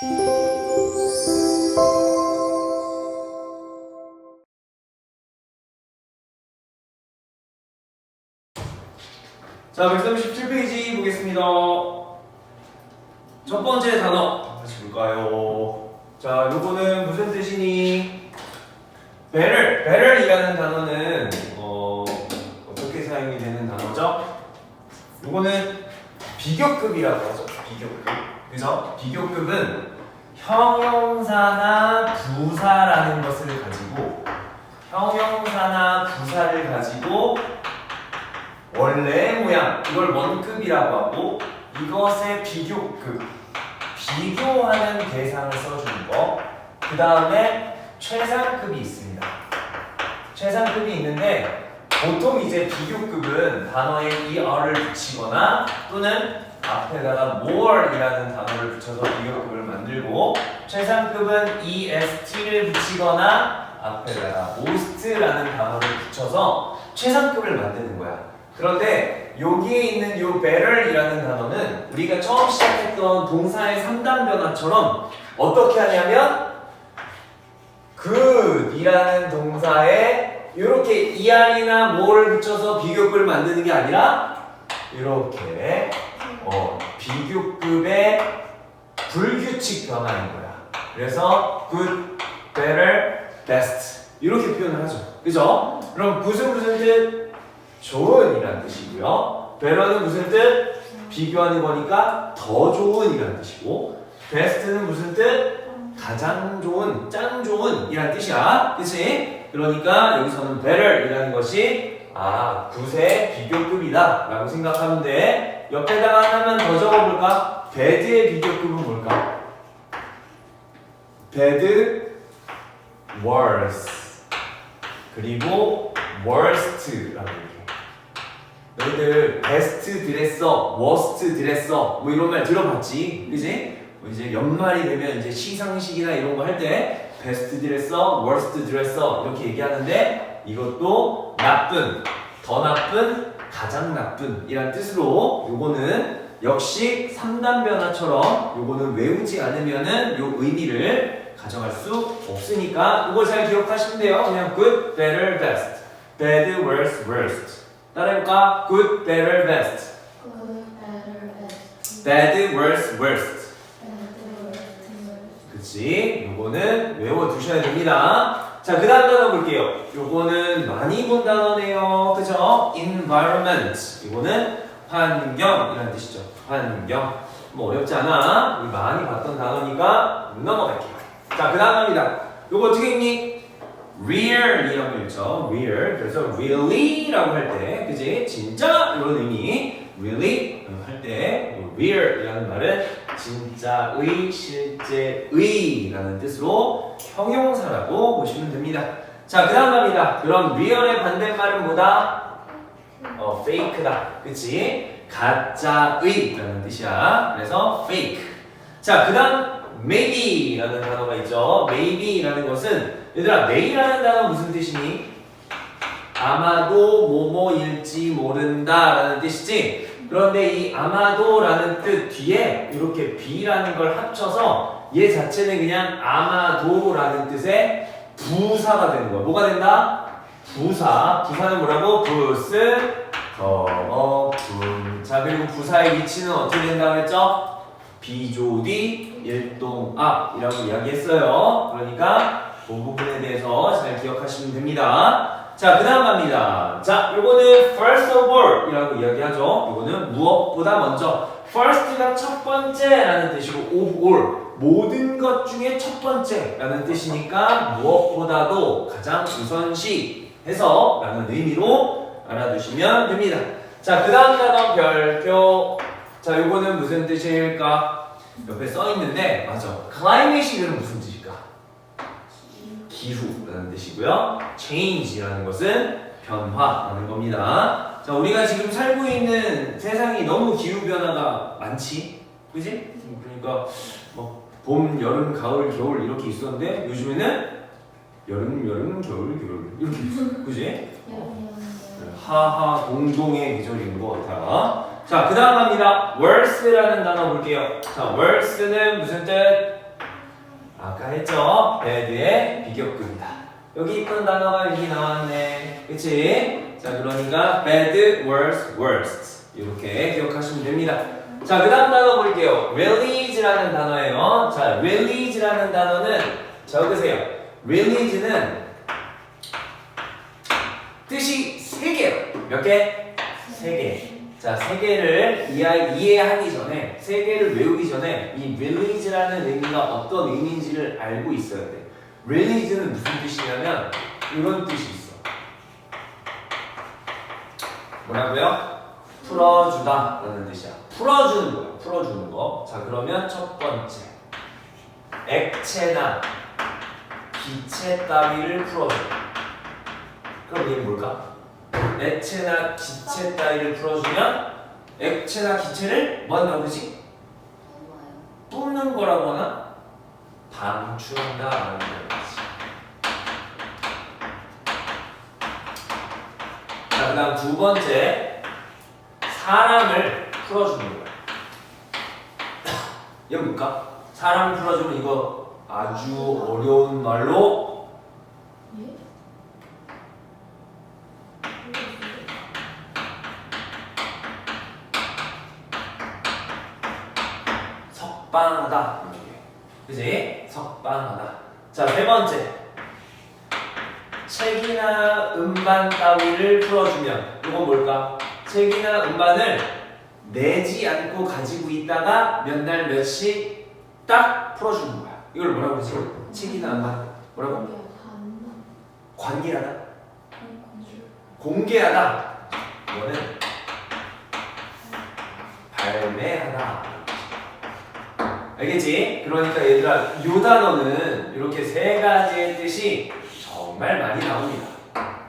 자, 137페이지 보겠습니다. 첫 번째 단어 같이 볼까요? 자, 요거는 무슨 뜻이니? better 이라는 단어는 어떻게 사용이 되는 단어죠? 요거는 비교급이라고 하죠. 비교급. 그래서 비교급은 형용사나 부사라는 것을 가지고 원래의 모양, 이걸 원급이라고 하고 이것의 비교급, 비교하는 대상을 써주는 거. 그 다음에 최상급이 있습니다. 최상급이 있는데 보통 이제 비교급은 단어에 er를 붙이거나 또는 앞에다가 more이라는 단어를 붙여서 비교급을 만들고, 최상급은 est를 붙이거나 앞에다가 most라는 단어를 붙여서 최상급을 만드는 거야. 그런데 여기에 있는 요 better이라는 단어는 우리가 처음 시작했던 동사의 3단 변화처럼 어떻게 하냐면 good이라는 동사에 이렇게 er이나 more를 붙여서 비교급을 만드는 게 아니라 이렇게 비교급의 불규칙 변화인 거야. 그래서 good, better, best 이렇게 표현을 하죠. 그죠? 그럼 무슨 뜻? 좋은 이란 뜻이고요. better는 무슨 뜻? 비교하는 거니까 더 좋은 이란 뜻이고, best는 무슨 뜻? 가장 좋은, 짱 좋은 이란 뜻이야. 그치? 그러니까 여기서는 better 이라는 것이 굿의 비교급이다 라고 생각하면 돼. 옆에다가 하나만 더 적어볼까? bad의 비교급은 뭘까? bad, worse 그리고 worst라고 얘기해. 너희들 베스트 드레서, 워스트 드레서 뭐 이런 말 들어봤지? 그지? 이제 연말이 되면 이제 시상식이나 이런 거 할 때 베스트 드레서, 워스트 드레서 이렇게 얘기하는데 이것도 나쁜, 더 나쁜, 가장 나쁜 이란 뜻으로 요거는 역시 3단 변화처럼 요거는 외우지 않으면은 요 의미를 가져갈 수 없으니까 이걸 잘 기억하시면 돼요. 그냥 good, better, best, bad, worse, worst. 따라해볼까? good, better, best. good, better, best. bad, worse, worst. bad, worse. 그치? 요거는 외워두셔야 됩니다. 자, 그 다음 단어 볼게요. 요거는 많이 본 단어네요. 그죠? environment. 이거는 환경이라는 뜻이죠. 환경. 뭐 어렵지 않아. 우리 많이 봤던 단어니까 넘어갈게요. 자, 그 다음입니다. 요거 어떻게 읽니? real이라고 읽죠. real. 그래서 really라고 할 때, 그지? 진짜 이런 의미. really 할 때 real이라는 말은 진짜의, 실제의라는 뜻으로 형용사라고 보시면 됩니다. 자, 그 다음 갑니다. 그럼 real의 반대말은 뭐다? fake다. 그치? 가짜의라는 뜻이야. 그래서 fake. 자, 그 다음 maybe라는 단어가 있죠. maybe라는 것은 얘들아, may라는 단어 무슨 뜻이니? 아마도 뭐뭐일지 모른다 라는 뜻이지. 그런데 이 아마도라는 뜻 뒤에 이렇게 be라는 걸 합쳐서 얘 자체는 그냥 아마도라는 뜻의 부사가 되는 거야. 뭐가 된다? 부사. 부사는 뭐라고? 부스, 분. 자, 그리고 부사의 위치는 어떻게 된다고 했죠? 비조디, 일동앞이라고 이야기했어요. 그러니까 그 부분에 대해서 잘 기억하시면 됩니다. 자, 그 다음 갑니다. 자, 요거는 first of all 이라고 이야기하죠. 요거는 무엇보다 먼저. first가 첫 번째 라는 뜻이고 of all 모든 것 중에 첫 번째 라는 뜻이니까 무엇보다도 가장 우선시 해서 라는 의미로 알아두시면 됩니다. 자, 그 다음 단어 별표. 자, 요거는 무슨 뜻일까? 옆에 써있는데 맞아. climate이는 무슨 뜻일까? 기후라는 뜻이고요. change라는 것은 변화라는 겁니다. 자, 우리가 지금 살고 있는 세상이 너무 기후 변화가 많지, 그지? 그러니까 뭐 봄, 여름, 가을, 겨울 이렇게 있었는데 요즘에는 여름, 겨울 이렇게 있어, 그지? 하하 동동의 계절인 것 같아. 자, 그 다음 갑니다. worse라는 단어 볼게요. 자, worse는 무슨 뜻? 아까 했죠? bad의 비교급이다. 여기 있던 단어가 여기 나왔네. 그치? 자, 그러니까 bad, worse, worst. 이렇게 기억하시면 됩니다. 자, 그 다음 단어 볼게요. release라는 단어예요. 자, release라는 단어는 적으세요. release는 뜻이 3개예요. 몇 개? 3개. 자, 3개를 이해하기 전에, 3개를 외우기 전에 이 release라는 의미가 어떤 의미인지를 알고 있어야 돼. release는 무슨 뜻이냐면 이런 뜻이 있어. 뭐라고요? 풀어주다 라는 뜻이야. 풀어주는 거야. 풀어주는 거. 자, 그러면 첫 번째, 액체나 기체 따위를 풀어줘. 그럼 이게 뭘까? 액체나 기체 따위를 풀어주면 액체나 기체를 뭐 한다고 그러지? 뿜는 거라고 하나? 방출한다 라는 거지. 자, 그 다음 두 번째, 사람을 풀어주는 거야. 이거 뭘까? 사람을 풀어주면 이거 아주 어려운 말로 예? 석방하다. 그지? 석방하다. 자, 세 번째, 책이나 음반 따위를 풀어주면 이건 뭘까? 책이나 음반을 내지 않고 가지고 있다가 몇 날 몇씩 딱 풀어주는 거야. 이걸 뭐라고 그러지? 책이나 음반 뭐라고? 관계하다? 공개하다. 이거는 발매하다. 알겠지? 그러니까 얘들아, 이 단어는 이렇게 세 가지의 뜻이 정말 많이 나옵니다.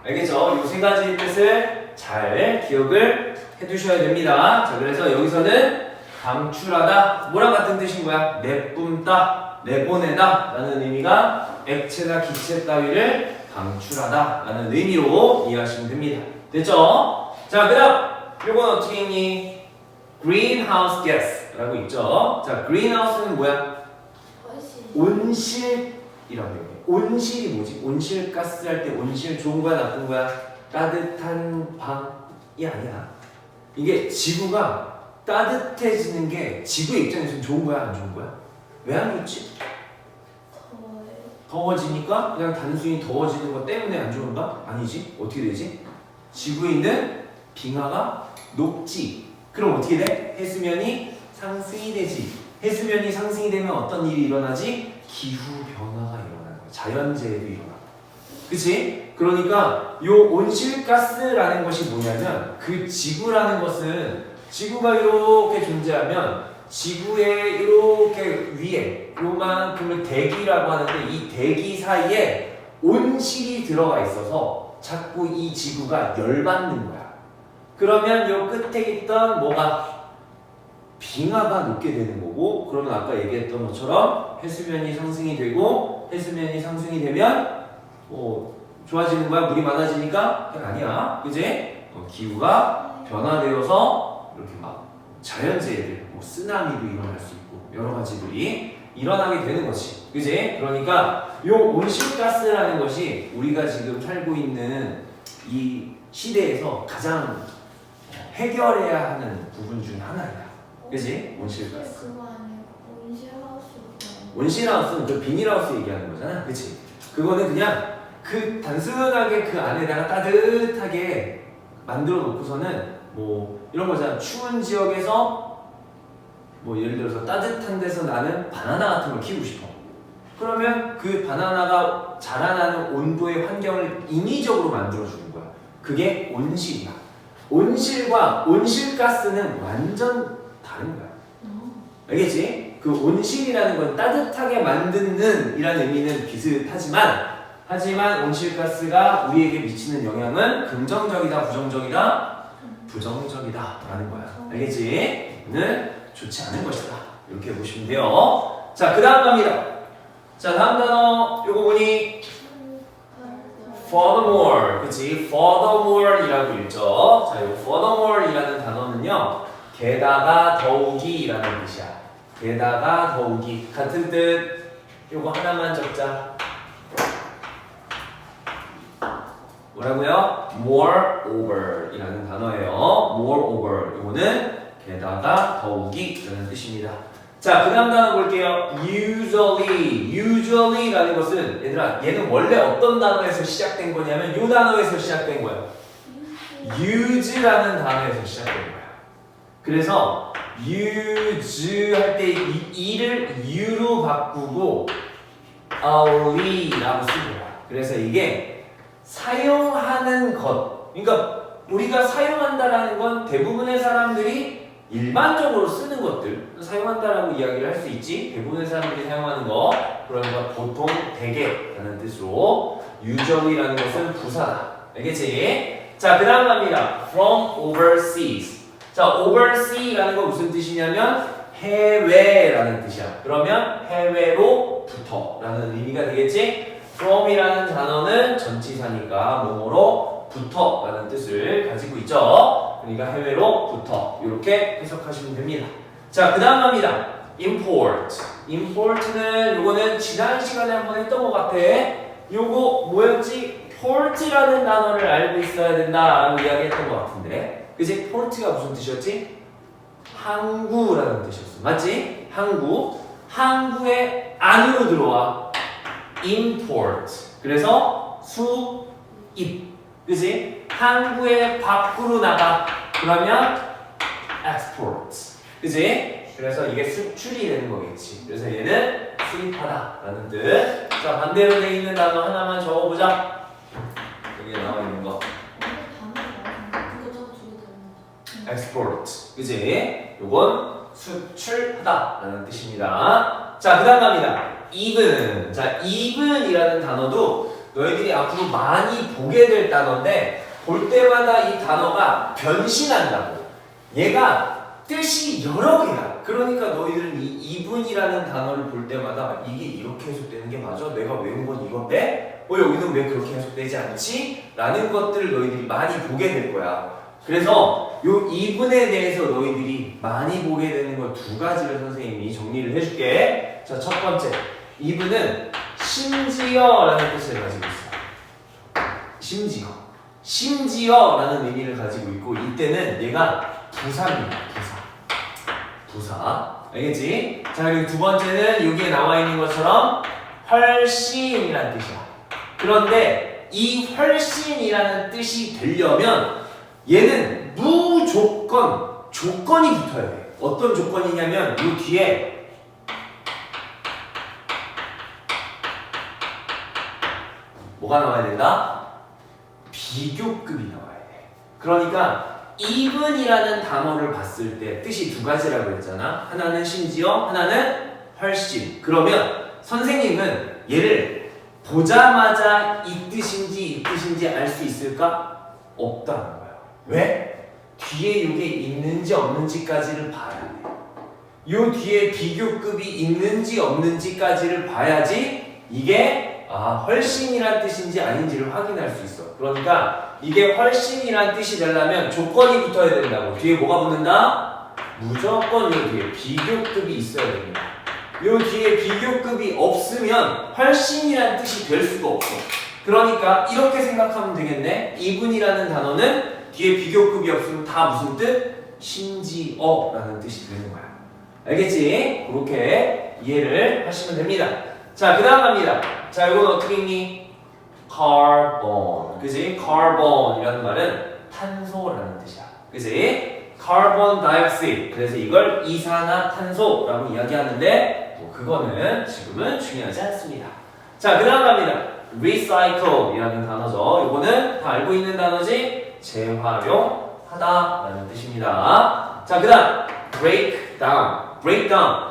알겠죠? 이 세 가지의 뜻을 잘 기억을 해두셔야 됩니다. 자, 그래서 여기서는 방출하다, 뭐랑 같은 뜻인 거야? 내뿜다, 내보내다 라는 의미가 액체나 기체 따위를 방출하다 라는 의미로 이해하시면 됩니다. 됐죠? 자, 그 다음 이건 어떻게 읽니? greenhouse gas 라고 있죠. 자, greenhouse는 뭐야? 온실이라고 해요. 온실이 뭐지? 온실가스 할 때 온실 좋은 거야 나쁜 거야? 따뜻한 방이 아니야. 이게 지구가 따뜻해지는 게 지구의 입장에서는 좋은 거야 안 좋은 거야? 왜 안 좋지? 더워지니까 그냥 단순히 더워지는 것 때문에 안 좋은가? 아니지. 어떻게 되지? 지구에 있는 빙하가 녹지. 그럼 어떻게 돼? 해수면이 상승이 되지. 해수면이 상승이 되면 어떤 일이 일어나지? 기후 변화가 일어나는 거야. 자연재해도 일어나. 그치? 그러니까 요 온실가스라는 것이 뭐냐면 그 지구라는 것은 지구가 이렇게 존재하면 지구의 이렇게 위에 요만큼을 대기라고 하는데 이 대기 사이에 온실이 들어가 있어서 자꾸 이 지구가 열받는 거야. 그러면 요 끝에 있던 뭐가 빙하가 녹게 되는 거고, 그러면 아까 얘기했던 것처럼 해수면이 상승이 되고, 해수면이 상승이 되면 좋아지는 거야? 물이 많아지니까? 아니야. 그지? 기후가 변화되어서 이렇게 막 자연재해들, 쓰나미도 일어날 수 있고 여러 가지들이 일어나게 되는 거지. 그지? 그러니까 요 온실가스라는 것이 우리가 지금 살고 있는 이 시대에서 가장 해결해야 하는 부분 중에 하나야. 그지? 온실가스. 그거 아니고 온실하우스. 온실하우스는 그 비닐하우스 얘기하는 거잖아. 그치? 그거는 그냥 그 단순하게 그 안에다가 따뜻하게 만들어 놓고서는 뭐 이런 거잖아. 추운 지역에서 뭐 예를 들어서 따뜻한 데서 나는 바나나 같은 걸 키우고 싶어. 그러면 그 바나나가 자라나는 온도의 환경을 인위적으로 만들어주는 거야. 그게 온실이야. 온실과 온실가스는 완전 다른 거야. 알겠지? 그 온실이라는 건 따뜻하게 만드는 이라는 의미는 하지만 온실가스가 우리에게 미치는 영향은 긍정적이다, 부정적이다? 부정적이다 라는 거야. 알겠지? 는 좋지 않은 것이다. 이렇게 보시면 돼요. 자, 그 다음 갑니다. 자, 다음 단어 요거 보니 furthermore, 그치? furthermore 이라고 읽죠. 자, 요 furthermore 이라는 단어는요, 게다가 더욱이 라는 뜻이야. 게다가 더욱이 같은 뜻 요거 하나만 적자. 뭐라고요? moreover 이라는 단어예요. moreover 이거는 게다가 더욱이 라는 뜻입니다. 자, 그 다음 단어 볼게요. usually 라는 것은 얘들아 얘는 원래 어떤 단어에서 시작된 거냐면 요 단어에서 시작된 거예요. use라는 단어에서 시작된 거야. 그래서 use 할 때 이 e를 u로 바꾸고 only라고 쓴 거야. 그래서 이게 사용하는 것. 그러니까 우리가 사용한다라는 건 대부분의 사람들이 일반적으로 쓰는 것들 사용한다라고 이야기를 할 수 있지. 대부분의 사람들이 사용하는 거 그런 거 보통 대개라는 뜻으로 usually라는 것은 부사다. 알겠지? 자, 그 다음 갑니다. from overseas. 자, overseas라는 건 무슨 뜻이냐면 해외라는 뜻이야. 그러면 해외로부터 라는 의미가 되겠지? from이라는 단어는 전치사니까 뭐뭐로부터 라는 뜻을 가지고 있죠. 그러니까 해외로부터 이렇게 해석하시면 됩니다. 자, 그 다음 갑니다. import. import는 요거는 지난 시간에 한번 했던 것 같아. 요거 뭐였지? port라는 단어를 알고 있어야 된다라고 이야기했던 것 같은데, 그치? port가 무슨 뜻이었지? 항구라는 뜻이었어. 맞지? 항구. 항구의 안으로 들어와. import. 그래서 수입. 그치? 항구의 밖으로 나가. 그러면 export. 그치? 그래서 이게 수출이 되는 거겠지. 그래서 얘는 수입하다 라는 뜻. 자, 반대로 되어 있는 단어 하나만 적어보자. 여기에 나와 있는 거. export. 그치? 요건 수출하다 라는 뜻입니다. 자, 그 다음 갑니다. even. 자, even이라는 단어도 너희들이 앞으로 많이 보게 될 단어인데 볼 때마다 이 단어가 변신한다고. 얘가 뜻이 여러 개야. 그러니까 너희들은 이 even이라는 단어를 볼 때마다 이게 이렇게 해석되는 게 맞아? 내가 외운 건 이건데? 여기는 왜 그렇게 해석되지 않지? 라는 것들을 너희들이 많이 보게 될 거야. 그래서 요 even에 대해서 너희들이 많이 보게 되는 거 두 가지를 선생님이 정리를 해줄게. 자, 첫 번째. even은 심지어라는 뜻을 가지고 있어. 심지어라는 의미를 가지고 있고 이때는 얘가 부사입니다. 부사. 알겠지? 자, 그리고 두 번째는 여기에 나와 있는 것처럼 훨씬이라는 뜻이야. 그런데 이 훨씬이라는 뜻이 되려면 얘는 무조건 조건이 붙어야 돼. 어떤 조건이냐면 이 뒤에 뭐가 나와야 된다? 비교급이 나와야 돼. 그러니까 even이라는 단어를 봤을 때 뜻이 두 가지라고 했잖아. 하나는 심지어, 하나는 훨씬. 그러면 선생님은 얘를 보자마자 이 뜻인지 알 수 있을까? 없다는 거야. 왜? 뒤에 이게 있는지 없는지까지를 봐야 돼. 요 뒤에 비교급이 있는지 없는지까지를 봐야지 이게 훨씬이란 뜻인지 아닌지를 확인할 수 있어. 그러니까 이게 훨씬이란 뜻이 되려면 조건이 붙어야 된다고. 뒤에 뭐가 붙는다? 무조건 요 뒤에 비교급이 있어야 됩니다. 요 뒤에 비교급이 없으면 훨씬이란 뜻이 될 수가 없어. 그러니까 이렇게 생각하면 되겠네. even이라는 단어는 뒤에 비교급이 없으면 다 무슨 뜻? 심지어라는 뜻이 되는 거야. 알겠지? 그렇게 이해를 하시면 됩니다. 자, 그 다음 갑니다. 자, 이건 어떻게 읽니? carbon. 그지? carbon이라는 말은 탄소라는 뜻이야. 그지? carbon dioxide. 그래서 이걸 이산화탄소라고 이야기하는데 그거는 지금은 중요하지 않습니다. 자, 그 다음 갑니다. recycle이라는 단어죠. 이거는 다 알고 있는 단어지? 재활용하다라는 뜻입니다. 자, 그 다음 break down.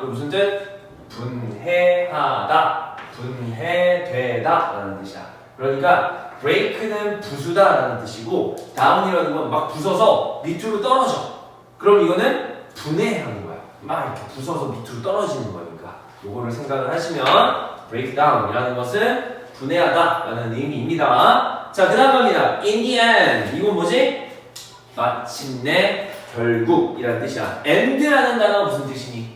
이거 무슨 뜻? 분해하다, 분해되다 라는 뜻이야. 그러니까 break는 부수다 라는 뜻이고 down이라는 건 막 부서서 밑으로 떨어져. 그럼 이거는 분해하는 거야. 막 이렇게 부서서 밑으로 떨어지는 거니까 요거를 생각을 하시면 break down 이라는 것은 분해하다 라는 의미입니다. 자, 그 다음 갑니다. in the end. 이건 뭐지? 마침내, 결국 이라는 뜻이야. end라는 단어가 무슨 뜻이니?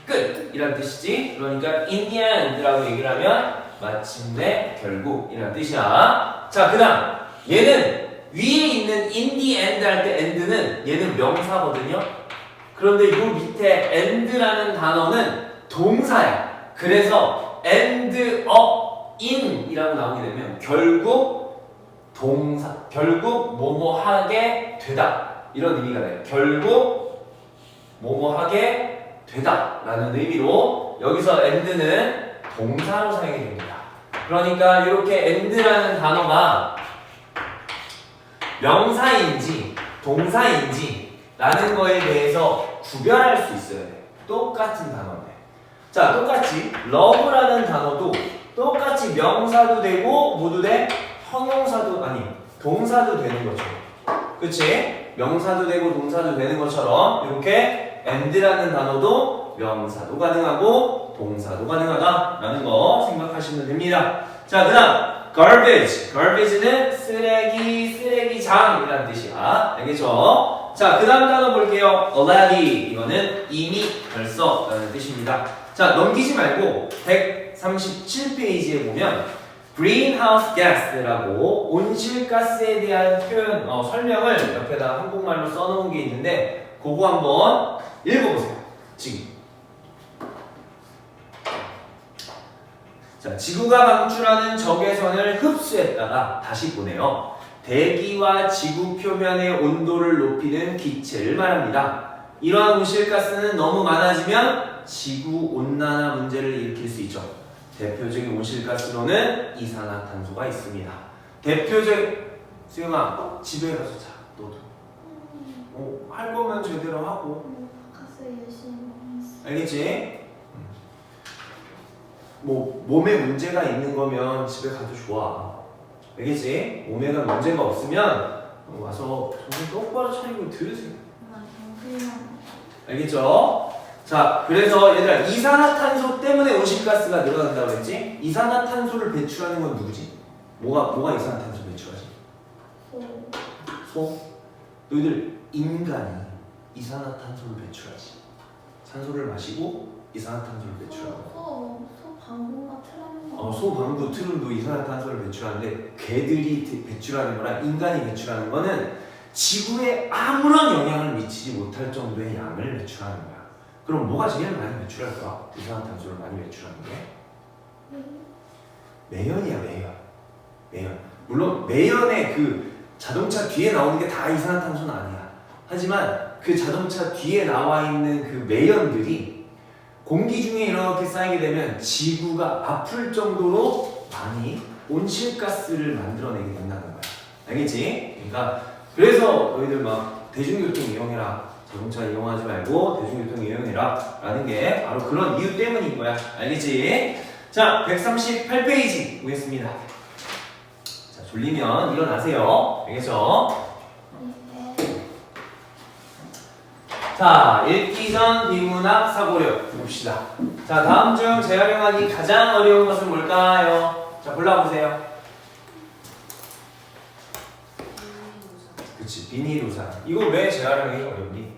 끝이란 뜻이지. 그러니까 in the end라고 얘기를 하면 마침내 결국이란 뜻이야. 자, 그다음 얘는 위에 있는 in the end 할 때 end는 얘는 명사거든요. 그런데 이 밑에 end라는 단어는 동사야. 그래서 end up in 이라고 나오게 되면 결국 동사, 결국 뭐뭐 하게 되다 이런 의미가 돼요. 결국 뭐뭐 하게 되다 라는 의미로 여기서 end는 동사로 사용이 됩니다. 그러니까 이렇게 end라는 단어가 명사인지 동사인지 라는 거에 대해서 구별할 수 있어야 돼. 똑같은 단어인데. 자, 똑같이 love라는 단어도 똑같이 명사도 되고 모두 돼 형용사도 아니 동사도 되는 것처럼. 그치? 명사도 되고 동사도 되는 것처럼 이렇게 and라는 단어도 명사도 가능하고 동사도 가능하다라는 거 생각하시면 됩니다. 자, 그 다음 garbage. garbage는 쓰레기, 쓰레기장이라는 뜻이야. 알겠죠? 자, 그 다음 단어 볼게요. already. 이거는 이미 벌써라는 뜻입니다. 자, 넘기지 말고 137페이지에 보면 greenhouse gas라고 온실가스에 대한 표현, 설명을 옆에다 한국말로 써놓은 게 있는데 그거 한번 읽어보세요. 지금. 자, 지구가 방출하는 적외선을 흡수했다가 다시 보내요. 대기와 지구 표면의 온도를 높이는 기체를 말합니다. 이러한 온실가스는 너무 많아지면 지구 온난화 문제를 일으킬 수 있죠. 대표적인 온실가스로는 이산화탄소가 있습니다. 수영아, 집에 가서 자, 너도. 할 거면 제대로 하고. 가서 열심히 했어. 알겠지? 뭐 몸에 문제가 있는 거면 집에 가도 좋아. 알겠지? 몸에가 문제가 없으면 와서 정신 똑바로 차리고 들으세요. 알겠죠? 자, 그래서 얘들아 이산화탄소 때문에 온실가스가 늘어난다고 했지? 이산화탄소를 배출하는 건 누구지? 뭐가 이산화탄소 배출하지? 소? 너희들 인간이 이산화탄소를 배출하지. 산소를 마시고 이산화탄소를 배출하고. 방구가 트라는 소방구 트름도 이산화탄소를 배출하는데 걔들이 배출하는 거랑 인간이 배출하는 거는 지구에 아무런 영향을 미치지 못할 정도의 양을 배출하는 거야. 그럼 뭐가 제일 많이 배출할까? 이산화탄소를 많이 배출하는 게? 매연이야, 매연. 물론 매연의 그 자동차 뒤에 나오는 게 다 이산화탄소는 아니야. 하지만 그 자동차 뒤에 나와 있는 그 매연들이 공기 중에 이렇게 쌓이게 되면 지구가 아플 정도로 많이 온실가스를 만들어내게 된다는 거야. 알겠지? 그러니까 그래서 너희들 막 대중교통 이용해라, 자동차 이용하지 말고 대중교통 이용해라 라는 게 바로 그런 이유 때문인 거야. 알겠지? 자, 138페이지 보겠습니다. 자, 졸리면 일어나세요. 알겠죠? 자, 읽기 전 비문학 사고력 봅시다. 자, 다음 중 재활용하기 가장 어려운 것은 뭘까요? 자, 골라보세요. 그치, 비닐우산. 이거 왜 재활용하기 어렵니?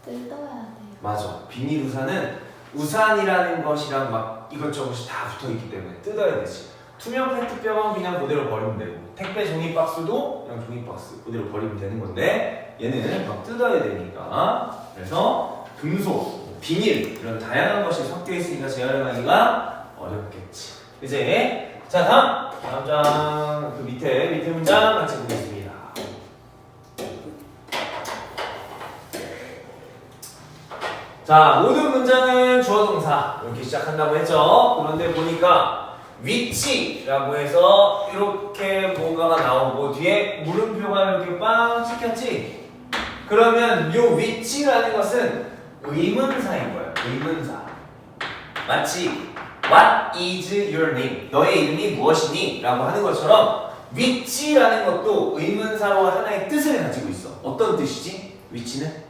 뜯어야 돼요. 맞아. 비닐우산은 우산이라는 것이랑 막 이것저것이 다 붙어있기 때문에 뜯어야 되지. 투명 페트병은 그냥 그대로 버리면 되고, 택배 종이 박스도 그냥 종이 박스 그대로 버리면 되는 건데 얘는 막 뜯어야 되니까. 그래서 금속, 비닐 이런 다양한 것이 섞여 있으니까 재활용하기가 어렵겠지. 이제 자, 다음 장 그 밑에 문장 같이 보겠습니다. 자, 모든 문장은 주어 동사 이렇게 시작한다고 했죠. 그런데 보니까 위치라고 해서 이렇게 뭔가가 나오고 뒤에 물음표가 이렇게 빵 찍혔지? 그러면 요 위치라는 것은 의문사인 거예요. 의문사. 마치 What is your name? 너의 이름이 무엇이니? 라고 하는 것처럼 위치라는 것도 의문사로 하나의 뜻을 가지고 있어. 어떤 뜻이지? 위치는?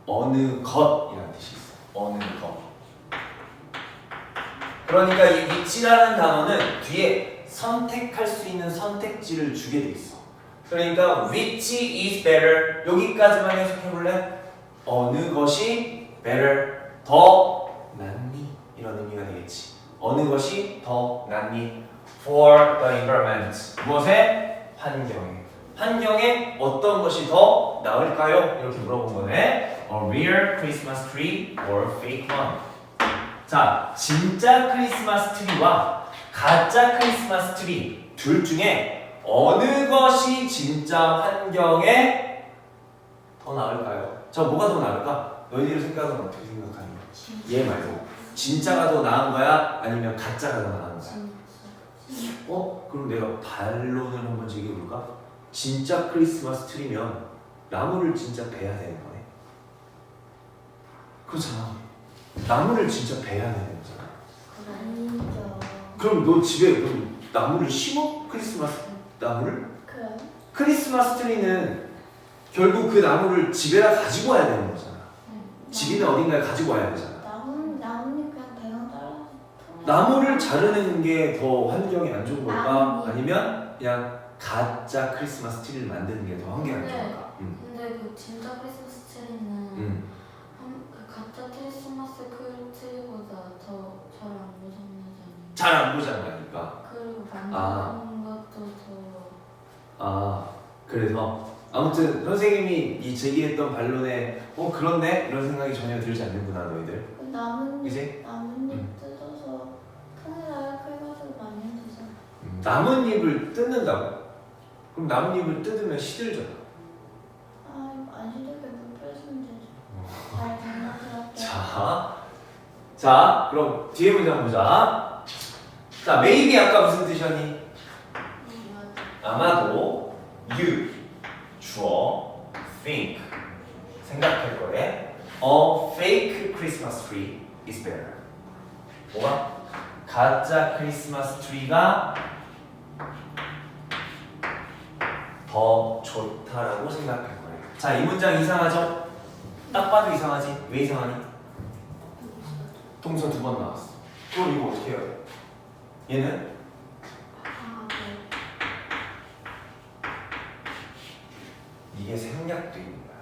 어느 것이라는 뜻이 있어. 어느 것. 그러니까 이 위치라는 단어는 뒤에 선택할 수 있는 선택지를 주게 돼 있어. 그러니까 which is better 여기까지만 해석해볼래? 어느 것이 better 더 이런 의미가 되겠지. 어느 것이 더 낫니? For the environment. 무엇에? 환경에. 환경에 어떤 것이 더 나을까요? 이렇게 물어본 거네. A real Christmas tree or fake one. 자, 진짜 크리스마스 트리와 가짜 크리스마스 트리 둘 중에 어느 것이 진짜 환경에 더 나을까요? 자, 뭐가 더 나을까? 너희들 생각은 어떻게 생각하니? 얘 말고 진짜가 더 나은 거야? 아니면 가짜가 더 나은 거야? 그럼 내가 반론을 한번 제기해볼까? 진짜 크리스마스 트리면 나무를 진짜 베야 되는 거네. 그렇잖아. 나무를 진짜 베야 되는 거잖아. 아니죠. 그럼 너 집에 그럼 나무를 심어? 크리스마스 나무를? 그래? 크리스마스 트리는 결국 그 나무를 집에다 가지고 와야 되는 거잖아. 집이나 어딘가에 가지고 와야 되잖아. 나뭇잎 그냥 대강 잘라서 나무를 자르는 게 더 환경에 안 좋은 걸까? 나뭇잎. 아니면 그냥 가짜 크리스마스 트리를 만드는 게 더 환경에 안 네. 좋을까? 근데 그 진짜 크리스마스 트리는 그 가짜 크리스마스 트리보다 더 잘 안 보장되잖아요. 잘 안 보장하니까. 그리고 만드는 아. 것도 아, 그래서 아무튼 선생님이 이 제기했던 반론에 그렇네? 이런 생각이 전혀 들지 않는구나 너희들. 그 나뭇잎 그지? 뜯어서 통에다가 해가지고 말면 되잖아. 나뭇잎을 뜯는다고? 그럼 나뭇잎을 뜯으면 시들잖아. 안 시들게 물 뿌려주면 되죠. 잘 장난스럽게. 자, 그럼 뒤에 문장 보자. 자, maybe 아까 무슨 뜻이었니? 아마도 you 주어 think 생각할 거래. A fake Christmas tree is better. 뭐가? 가짜 크리스마스 트리가 더 좋다라고 생각할 거예요. 자, 이 문장 이상하죠? 딱 봐도 이상하지? 왜 이상하니? 동사 두 번 나왔어. 그럼 이거 어떻게 해야 돼? 얘는 이게 생략돼 있는 거야.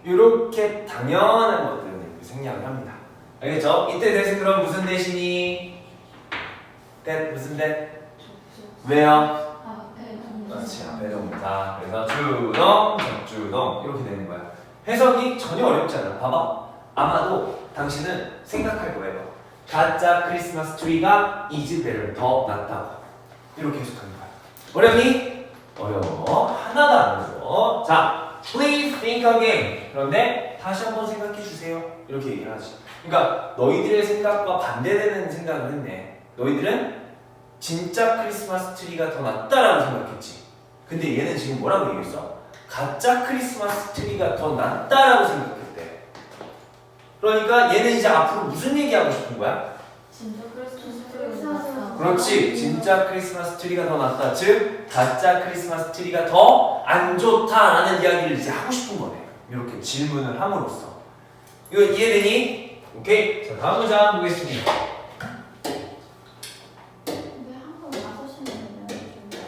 이렇게 당연한 것들은 이렇게 생략을 합니다. 알겠죠? 이때 대신 그럼 무슨 대신이? that 무슨 that? 왜요? 그렇지, 앞에 동사. 그래서 주동, 적주동 이렇게 되는 거야. 해석이 전혀 어렵지 않아. 봐봐. 아마도 당신은 생각할 거예요. 가짜 크리스마스 트리가 is better, 더 낫다고. 이렇게 해석하는 거야. 어렵니? 어려워. 하나도 안 어려워. 자, please think again. 그런데 다시 한번 생각해 주세요. 이렇게 얘기를 하지. 그러니까 너희들의 생각과 반대되는 생각을 했네. 너희들은 진짜 크리스마스 트리가 더 낫다라고 생각했지. 근데 얘는 지금 뭐라고 얘기했어? 가짜 크리스마스 트리가 더 낫다라고 생각했대. 그러니까 얘는 이제 앞으로 무슨 얘기하고 싶은 거야? 진짜 크리스마스 크리스마스 트리가 그렇지. 진짜 크리스마스 트리가 더 낫다. 즉 가짜 크리스마스 트리가 더 안 좋다라는 이야기를 이제 하고 싶은 거네. 이렇게 질문을 함으로써. 이거 이해되니? 오케이. 자, 다음 문장 보겠습니다. 왜 항상 나서시면 되냐고.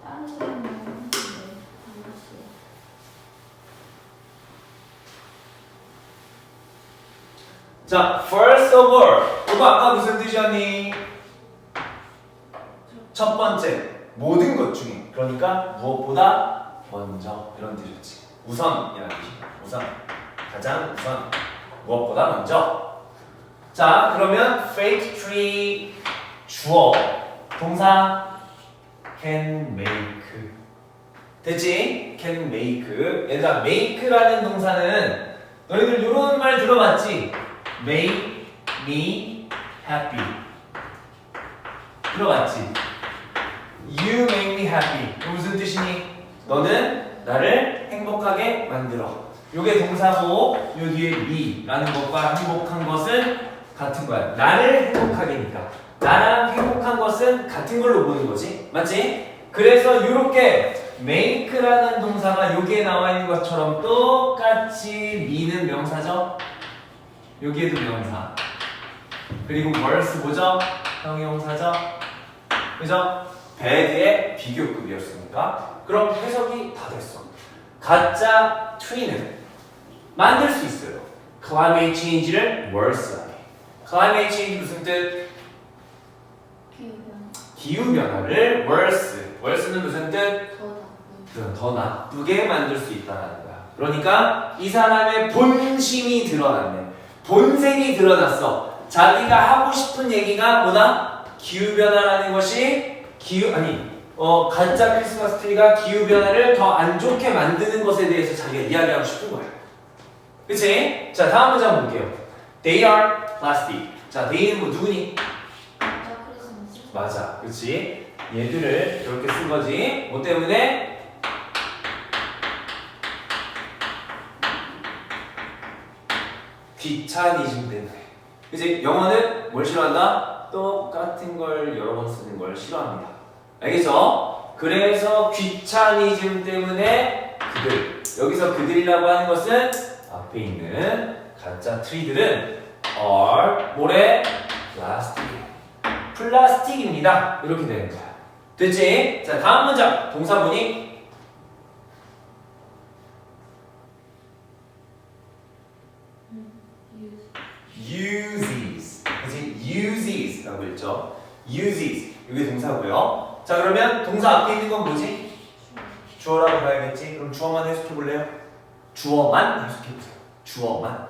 다른 사람 말하는데 아저씨. 자, first of all. 이거 아까 무슨 뜻이었니? 첫 번째. 모든 것 중에. 그러니까 무엇보다 먼저 이런 뜻이었지. 우선이라는 뜻이야. 우선. 가장 우선. 무엇보다 먼저. 자, 그러면 fake tree 주어 동사 can make 됐지? can make 얘들아 make라는 동사는 너희들 이런 말 들어봤지? make me happy 들어봤지? you make me happy 이거 무슨 뜻이니? 너는 나를 행복하게 만들어 요게 동사고 요 뒤에 me라는 것과 행복한 것은 같은 거야. 나를 행복하게니까. 나랑 행복한 것은 같은 걸로 보는 거지. 맞지? 그래서 요렇게 make라는 동사가 여기에 나와 있는 것처럼 똑같이 me는 명사죠. 여기에도 명사. 그리고 worse 뭐죠? 형용사죠. 그죠? bad의 비교급이었으니까. 그럼 해석이 다 됐어. 가짜 tree는 만들 수 있어요. climate change를 worse하게. climate change 무슨 뜻? 기후변화. 기후변화를 worse. worse는 무슨 뜻? 더 나쁜. 더 나쁘게 만들 수 있다는 거야. 그러니까 이 사람의 본심이 드러났네. 본색이 드러났어. 자기가 하고 싶은 얘기가 뭐다? 기후변화라는 것이 가짜 크리스마스 트리가 기후변화를 더 안 좋게 만드는 것에 대해서 자기가 이야기하고 싶은 거야. 그치? 자, 다음 문제 한번 볼게요. They are plastic. 자, they는 뭐 누구니? 가짜 크리스마스. 맞아. 그치? 얘들을 이렇게 쓴 거지. 뭐 때문에? 귀차니즘 때문에. 그치? 영어는 뭘 싫어한다? 똑같은 걸 여러 번 쓰는 걸 싫어합니다. 알겠죠? 그래서 귀차니즘 때문에 그들. 여기서 그들이라고 하는 것은 앞에 있는 가짜 트리들은 are 뭐래? 플라스틱입니다. 이렇게 되는 거야. 됐지? 자, 다음 문장. 동사분이 uses. 그치? uses라고 했죠. uses. 이게 동사고요. 자, 그러면 동사 앞에 있는 건 뭐지? 주어라고 봐야겠지? 그럼 주어만 해석해 볼래요? 주어만 해석해 보세요. 주어만.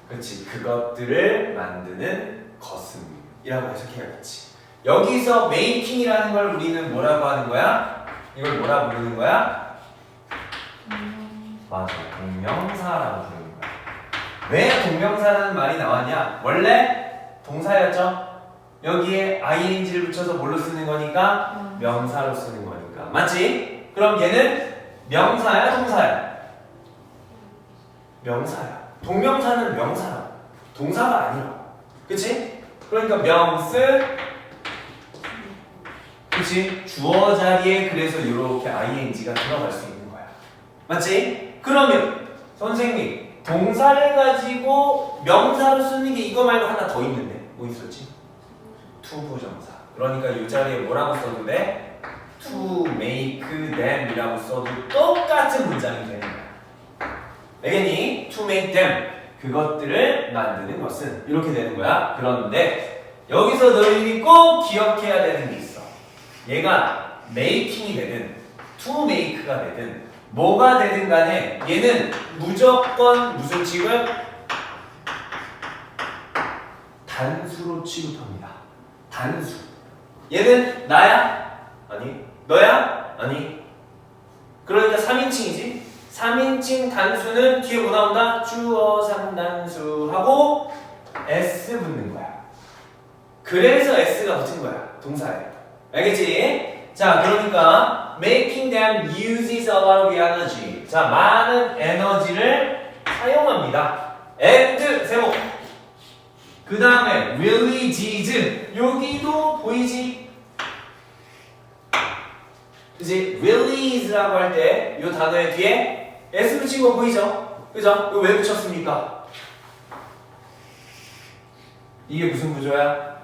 그렇지. 그것들을 만드는 것은 이라고 해석해야겠지. 여기서 making이라는 걸 우리는 뭐라고 하는 거야? 이걸 뭐라고 부르는 거야? 맞아. 동명사라고 부르는 거야. 왜 동명사라는 말이 나왔냐? 원래 동사였죠? 여기에 ing를 붙여서 뭘로 쓰는 거니까? 명사로 쓰는 거니까. 맞지? 그럼 얘는 명사야, 동사야? 명사야. 동명사는 명사야. 동사가 아니야. 그치? 그러니까 명스, 그치? 주어 자리에 그래서 이렇게 ing가 들어갈 수 있는 거야. 맞지? 그러면 선생님, 동사를 가지고 명사로 쓰는 게 이거 말고 하나 더 있는데 뭐 있었지? 투부정사. 그러니까 이 자리에 뭐라고 써도 돼? To make them 이라고 써도 똑같은 문장이 되는 거야. 알겠니? To make them. 그것들을 만드는 것은 이렇게 되는 거야. 그런데 여기서 너희들이 꼭 기억해야 되는 게 있어. 얘가 making이 되든 to make가 되든 뭐가 되든 간에 얘는 무조건 무슨 취급? 단수로 취급합니다. 단수. 얘는 나야? 아니. 너야? 아니. 그러니까 3인칭이지? 3인칭 단수는 뒤에 뭐 나온다? 주어 3단수 하고 s 붙는 거야. 그래서 s가 붙은 거야. 동사에. 알겠지? 자, 그러니까 making them uses a lot of energy. 자, 많은 에너지를 사용합니다. and 세모. 그 다음에 releases. 여기도 보이지? 그치? release라고 할 때 이 단어의 뒤에 s 붙인 거 보이죠? 그죠? 이거 왜 붙였습니까? 이게 무슨 구조야?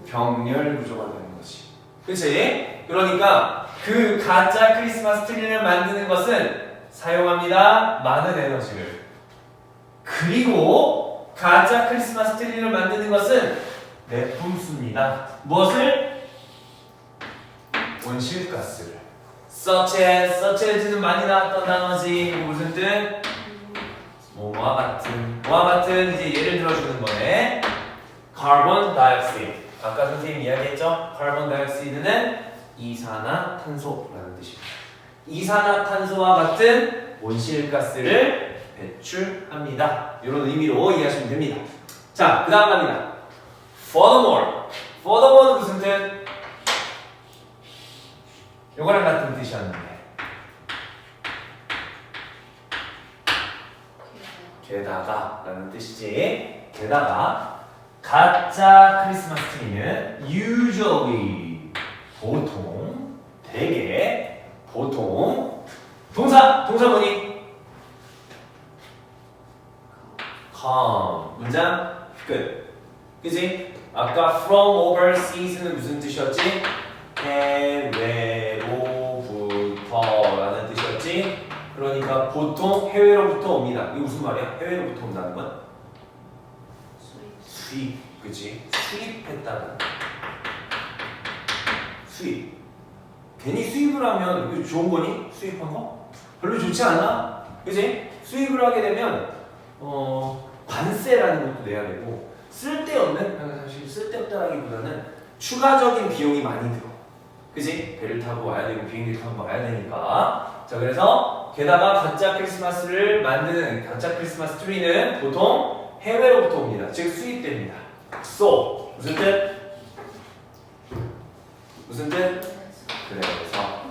병렬 구조가 되는 거지. 그치? 그러니까 그 가짜 크리스마스 트리를 만드는 것은 사용합니다. 많은 에너지를. 그리고 가짜 크리스마스 트리를 만드는 것은 내뿜습니다. 무엇을? 온실가스를. such as는 많이 나왔던 단어지. 무슨 뜻? 뭐와 같은 이제 예를 들어주는 거네. carbon dioxide. 아까 선생님이 이야기했죠? carbon dioxide는 이산화탄소라는 뜻입니다. 이산화탄소와 같은 온실가스를 배출합니다. 이런 의미로 이해하시면 됩니다. 자, 그 다음 갑니다. furthermore는 무슨 뜻? 요거랑 같은 뜻이었는데 게다가 라는 뜻이지. 게다가 가짜 크리스마스 트리는 usually 보통 대개 보통 동사문이 come 문장 끝. 그치? 아까 from overseas는 무슨 뜻이었지? 해외로부터 라는 뜻이었지? 그러니까 보통 해외로부터 옵니다. 이게 무슨 말이야? 해외로부터 온다는 건? 수입, 그치? 수입했다는 수입. 괜히 수입을 하면 이거 좋은 거니? 수입한 거? 별로 좋지 않아? 그치? 수입을 하게 되면 관세라는 것도 내야 되고 쓸데없는, 사실 쓸데없다라기보다는 추가적인 비용이 많이 들어. 그치? 배를 타고 와야 되고 비행기 타고 와야 되니까. 자, 그래서 게다가 가짜 크리스마스를 만드는 가짜 크리스마스 트리는 보통 해외로부터 옵니다. 즉 수입됩니다. So 무슨 뜻? 무슨 뜻? 그래서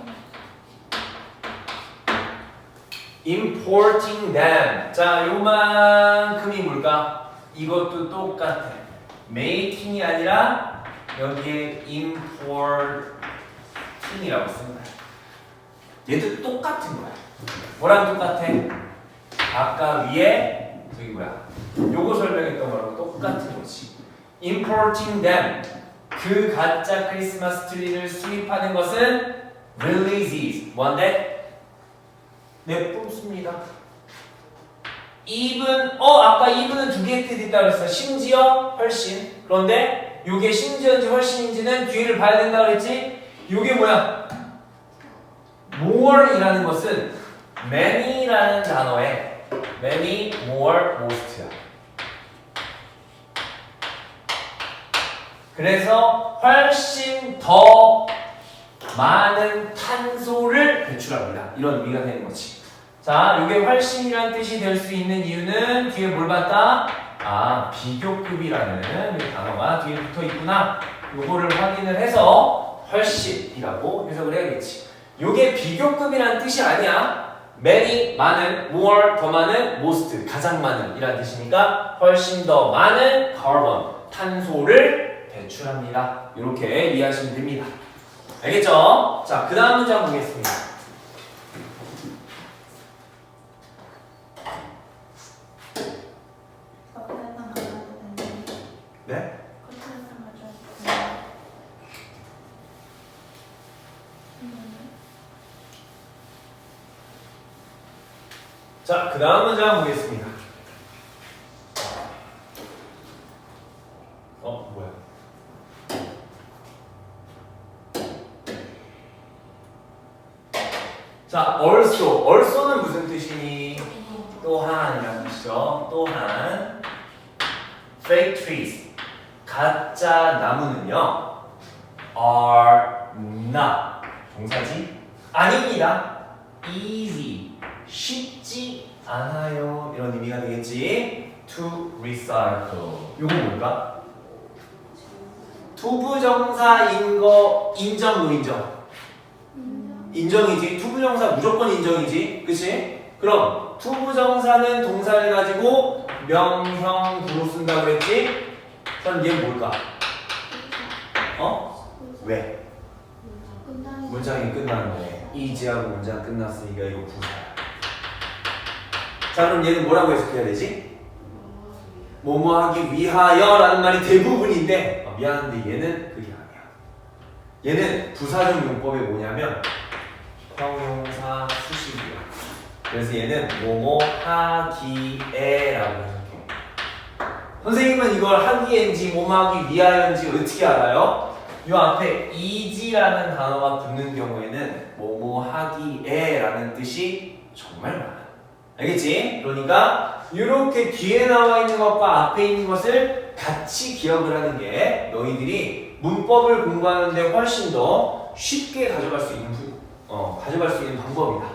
importing them. 자, 요만큼이 뭘까? 이것도 똑같아. making이 아니라 여기에 importing이라고 쓰는 거야. 얘도 똑같은 거야. 뭐랑 똑같아? 아까 위에 저기 뭐야? 요거 설명했던 거랑 똑같은 거지. importing them. 그 가짜 크리스마스 트리를 수입하는 것은 releases. 뭔데? 내뿜습니다. even 아까 even은 두 개의 뜻이 있다고 그랬어. 심지어 훨씬. 그런데 요게 심지어인지 훨씬인지는 뒤를 봐야 된다고 그랬지? 요게 뭐야? more이라는 것은 many라는 단어에 many, more, most야. 그래서 훨씬 더 많은 탄소를 배출합니다. 이런 의미가 되는 거지. 자, 이게 훨씬이라는 뜻이 될 수 있는 이유는 뒤에 뭘 봤다? 아, 비교급이라는 이 단어가 뒤에 붙어 있구나. 요거를 확인을 해서 훨씬이라고 해석을 해야겠지. 요게 비교급이라는 뜻이 아니야. many, 많은, more, 더 많은, most, 가장 많은 이라는 뜻이니까 훨씬 더 많은 carbon, 탄소를 배출합니다. 이렇게 이해하시면 됩니다. 알겠죠? 자, 그 다음 문장 보겠습니다. 네? 자, 그 다음 문장 보겠습니다. 뭐야? 자, also는 무슨 뜻이니? 또한이라는 뜻이죠. 또한 fake trees, 가짜 나무는요 are not, 동사지? 아닙니다. easy, 쉽지 않아요. 이런 의미가 되겠지. to recycle. 요건 뭘까? 투부정사인 거 인정, 노인정? 인정이지. 투부정사 무조건 인정이지. 그치? 그럼 투부정사는 동사를 가지고 명형구로 쓴다고 그랬지? 그럼 얘는 뭘까? 왜? 문장이 끝났네. 이지하고 문장 끝났으니까 이거 부사야. 자, 그럼 얘는 뭐라고 해석해야 되지? 뭐뭐 하기 위하여 라는 말이 대부분인데 미안한데 얘는 그게 아니야. 얘는 부사적 용법이 뭐냐면 형용사 수식이야. 그래서 얘는 뭐뭐 하기에 라고 해석해. 선생님은 이걸 하기엔지 뭐뭐 하기 위하여인지 어떻게 알아요? 이 앞에 이지라는 단어가 붙는 경우에는 뭐뭐 하기에 라는 뜻이 정말 많아. 알겠지? 그러니까 이렇게 뒤에 나와 있는 것과 앞에 있는 것을 같이 기억을 하는 게 너희들이 문법을 공부하는데 훨씬 더 쉽게 가져갈 수 있는 방법이다.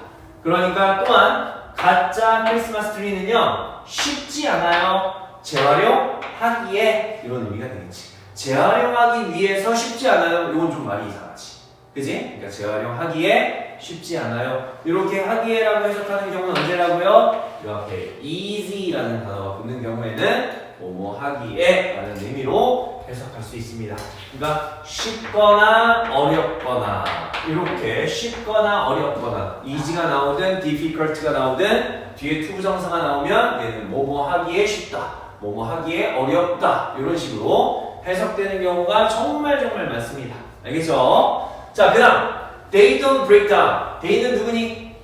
그러니까 또한 가짜 크리스마스 트리는요 쉽지 않아요. 재활용하기에 이런 의미가 되겠지. 재활용하기 위해서 쉽지 않아요. 이건 좀 말이 이상하지. 그지? 그러니까 재활용하기에 쉽지 않아요. 이렇게 하기에라고 해석하는 경우는 언제라고요? 이렇게 easy라는 단어가 붙는 경우에는 뭐뭐 하기에 라는 의미로 해석할 수 있습니다. 그러니까 쉽거나 어렵거나 이렇게 쉽거나 어렵거나 easy가 나오든 difficult가 나오든 뒤에 투부정사가 나오면 얘는 뭐뭐 하기에 쉽다, 뭐뭐 하기에 어렵다 이런 식으로 해석되는 경우가 정말 많습니다. 알겠죠? 자, 그 다음 They don't break down. They는 누구니?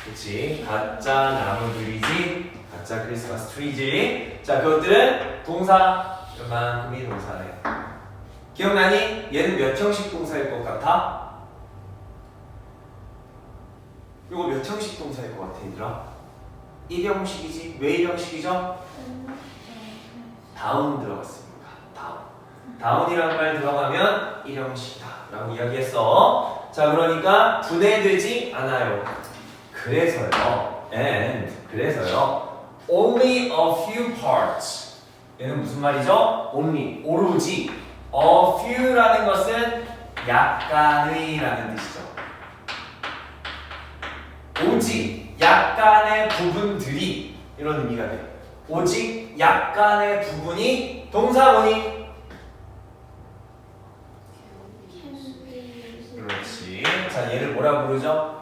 그치, 가짜 나무들이지. 가짜 크리스마스 트리지. 자, 그것들은 동사 이만큼이 동사네. 기억나니? 얘는 몇 형식 동사일 것 같아? 이거 몇 형식 동사일 것 같아, 얘들아? 1형식이지? 왜 1형식이죠? 다운 들어갔으니까. 다운이라는 말 들어가면 1형식이다 라고 이야기했어. 자, 그러니까 분해되지 않아요. 그래서요. And 그래서요. Only a few parts. 얘는 무슨 말이죠? Only 오로지. A few라는 것은 약간의 라는 뜻이죠. 오직 약간의 부분들이 이런 의미가 돼요. 오직 약간의 부분이 동사 뭐니? 그렇지. 자, 얘를 뭐라 부르죠?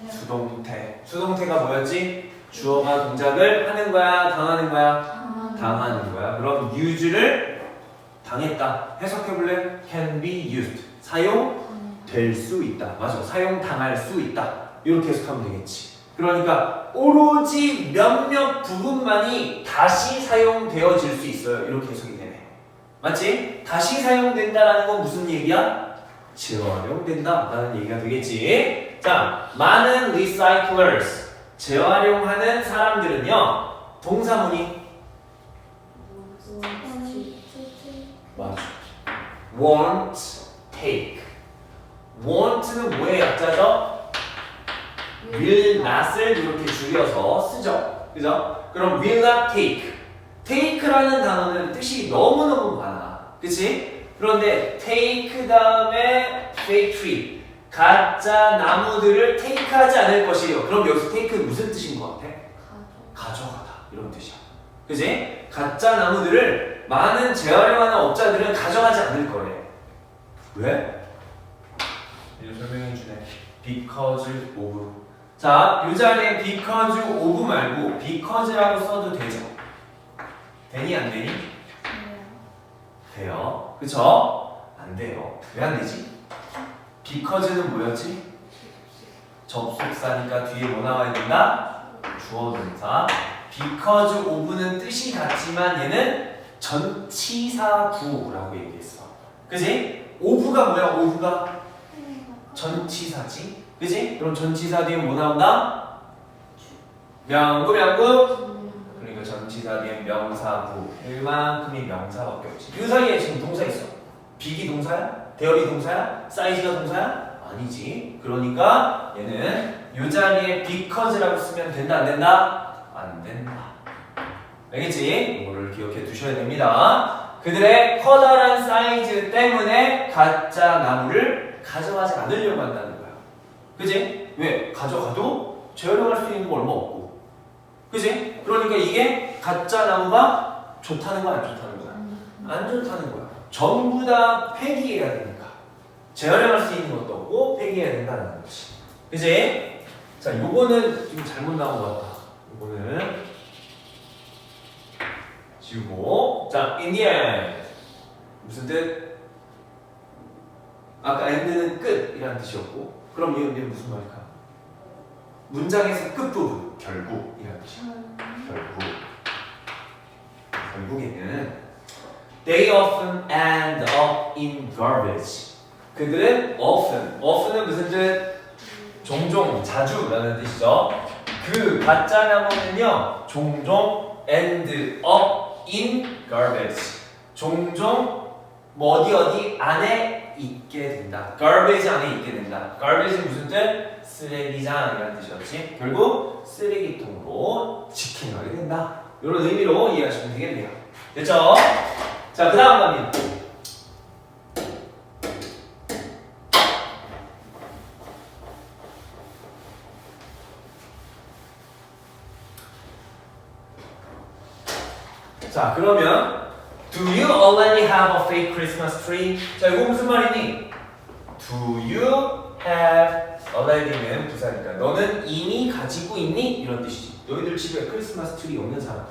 수동태. 수동태가 뭐였지? 주어가 동작을 하는 거야, 당하는 거야? 당하는 거야. 그럼 use를 당했다. 해석해볼래? can be used. 사용될 수 있다. 맞아. 사용당할 수 있다. 이렇게 해석하면 되겠지. 그러니까 오로지 몇몇 부분만이 다시 사용되어질 수 있어요. 이렇게 해석이 되네. 맞지? 다시 사용된다라는 건 무슨 얘기야? 재활용된다라는 얘기가 되겠지. 자, 많은 recyclers, 재활용하는 사람들은요, 동사문이 맞아. won't take. want는 뭐의 약자죠? will not을 이렇게 줄여서 쓰죠. 그죠? 그럼 will not take. take라는 단어는 뜻이 너무너무 많아. 그치? 그런데 take 다음에 fake tree. 가짜 나무들을 take하지 않을 것이에요. 그럼 여기서 take는 무슨 뜻인 것 같아? 가져가다. 이런 뜻이야. 그치? 가짜 나무들을 많은 재활용하는 업자들은 가져가지 않을 거래. 왜? 이제 설명해 주네. because of. 자, 이 자리에 because of 말고 because라고 써도 되죠? 되니 안 되니? 돼요. 그쵸? 안 돼요. 왜 안 되지? because는 뭐였지? 접속사니까 뒤에 뭐 나와야 된다? 주어 동사. because of는 뜻이 같지만 얘는 전치사 구라고 얘기했어. 그지? of가 뭐야? of가 전치사지. 그지? 그럼 전치사 뒤에 뭐 나온다? 명구. 그러니까 전치사 뒤에 명사구. 이만큼이 명사밖에 없지. 이 사이에 지금 동사 있어. 빅이 동사야? 대열이 동사야? 사이즈가 동사야? 아니지. 그러니까 얘는 이 자리에 because라고 쓰면 된다 안 된다? 안 된다. 알겠지? 이거를 기억해 두셔야 됩니다. 그들의 커다란 사이즈 때문에 가짜 나무를 가져가지 않으려고 한다는 거야. 그지? 왜? 가져가도 재활용할 수 있는 거 얼마 없고. 그지? 그러니까 이게 가짜 나무가 좋다는 거야, 안 좋다는 거야? 안 좋다는 거야. 전부 다 폐기해야 되니까. 재활용할 수 있는 것도 없고 폐기해야 된다는 거지. 그지? 자, 요거는 좀 잘못 나온 것 같다. 요거는 지우고. 자, in the end. 무슨 뜻? 아까 end는 끝이라는 뜻이었고, 그럼 이건 무슨 말일까? 문장에서 끝부분, 결국이라는 뜻이야. 결국에는 they often end up in garbage. 그들은 often은 무슨 뜻? 종종, 자주라는 뜻이죠. 그 가짜 나무는요, 종종 end up in garbage. 종종 뭐 어디 안에 있게 된다. garbage 안에 있게 된다. garbage는 무슨 뜻? 쓰레기장이라는 뜻이었지. 결국 쓰레기통으로 직행하게 된다. 이런 의미로 이해하시면 되겠네요. 됐죠? 자, 그 다음 갑니다. 자, 그러면 Do you already have a fake Christmas tree? 자, 이거 무슨 말이니? Do you have already는 부사니까 너는 이미 가지고 있니? 이런 뜻이지. 너희들 집에 크리스마스 트리 없는 사람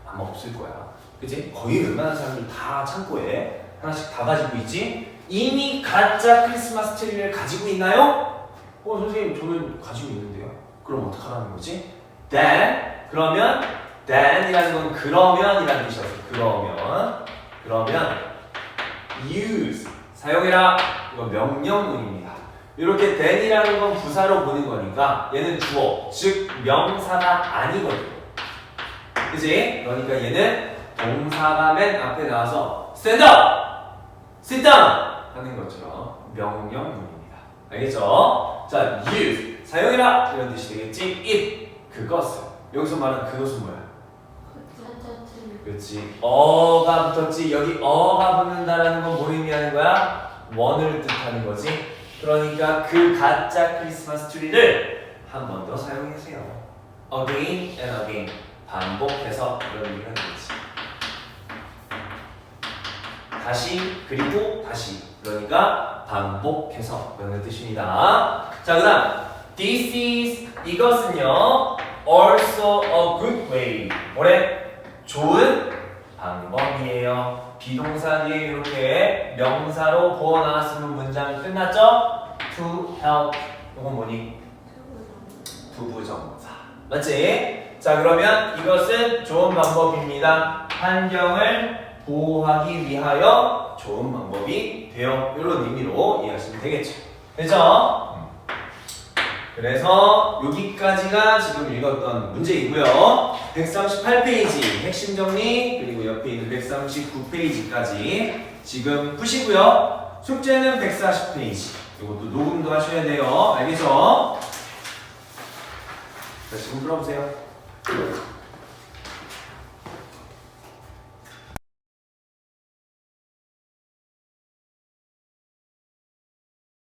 아마 없을 거야. 그치? 거의 웬만한 사람들 다 창고에 하나씩 다 가지고 있지? 이미 가짜 크리스마스 트리를 가지고 있나요? 선생님 저는 가지고 있는데요. 그럼 어떡하라는 거지? then 그러면 then이라는 건 그러면이라는 뜻이었어. 그러면 use 사용해라. 이건 명령문입니다. 이렇게 then이라는 건 부사로 보는 거니까 얘는 주어, 즉 명사가 아니거든요. 그지? 그러니까 얘는 동사가 맨 앞에 나와서 stand up, sit down 하는 것처럼 명령문입니다. 알겠죠? 자, use 사용해라 이런 뜻이 되겠지. it 그것을 여기서 말하는 그것은 뭐야? 가짜 그렇지. 어가 붙었지. 여기 어가 붙는다라는 건 뭘 의미하는 거야? 원을 뜻하는 거지. 그러니까 그 가짜 크리스마스 트리를 한 번 더 사용하세요. Again and again. 반복해서 이런 의미가 되겠지. 다시 그리고 다시. 그러니까 반복해서 그런 뜻입니다. 자, 그다음 this is 이것은요. also a good way. 뭐래? 좋은 방법이에요. 비동사 뒤에 이렇게 명사로 부어 나왔으면 문장 끝났죠? to help. 이건 뭐니? 부부정사. 맞지? 자, 그러면 이것은 좋은 방법입니다. 환경을 보호하기 위하여 좋은 방법이 돼요. 이런 의미로 이해하시면 되겠죠. 그죠? 그래서 여기까지가 지금 읽었던 문제이고요. 138페이지 핵심 정리 그리고 옆에 있는 139페이지까지 지금 푸시고요. 숙제는 140페이지. 이것도 녹음도 하셔야 돼요. 알겠죠? 자, 지금 풀어보세요.